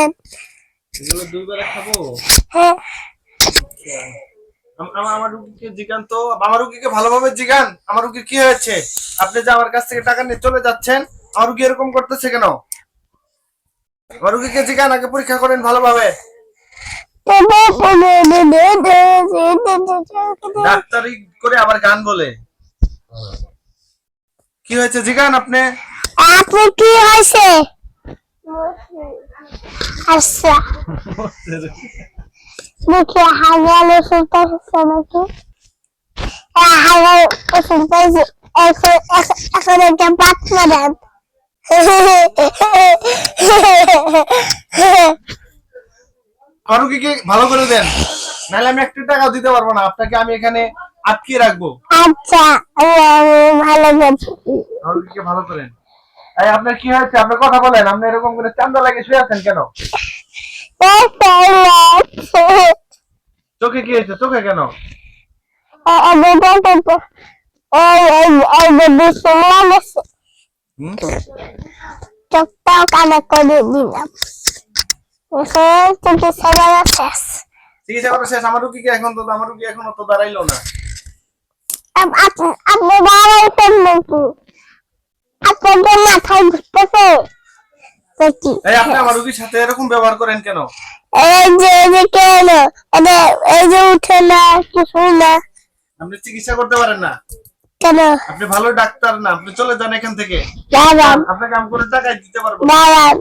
দেন। এগুলো দুই বেলা খাবো? হ্যাঁ। আমার রুগীকে জিগান তো, আমার রুগীকে ভালোভাবে জিগান, আমার রুগীর কি হয়েছে? আপনি যে আমার কাছ থেকে টাকা নিয়ে চলে যাচ্ছেন, আমার রুগী এরকম করতেছে কেন? আমার রুগীকে জিগান, আগে পরীক্ষা করেন ভালোভাবে। ডাক্তারি করে আবার গান বলে। কি হয়েছে জিগান আপনি? আপনি কি হয়েছে? আচ্ছা দেখি হাজার ওষুধটা হচ্ছে নাকি হাজার ওষুধটা এখন একটা বাচ্চা দেন। আমার রুগীকে ভালো করে দেন, নাহলে আমি একটু টাকা দিতে পারবো না, আপনাকে আমি এখানে আটকিয়ে রাখবো। আচ্ছা ভালো করছি। আমার রুগীকে ভালো করেন। এই আপনার কি হয়েছে? আপনি কথা বলেন, আপনি এরকম করে চান্দা লাগে শুয়ে আছেন কেন? চোখে কি হয়েছে? চোখে কেন? চোখটাও কানে করে দিলাম। চিকিৎসা করা শেষ। চিকিৎসা করা শেষ? আমার রুগীকে এখন তো, আমার রুগী এখনো তো দাঁড়াইলো না। আপনি দাঁড়াইছেন নাকি? আপনাদের মাথায় ঘুরতেছে নাকি? এই আপনি আমার রুগীর সাথে এরকম ব্যবহার করেন কেন? এই যে কেন এই যে উঠে না কিছু না। আপনি চিকিৎসা করতে পারেন না কেন? আপনি ভালো ডাক্তার না, আপনি চলে যান এখান থেকে। দাঁড়ান, আপনাকে আমি কোনো টাকাই দিতে পারবো না। দাঁড়ান।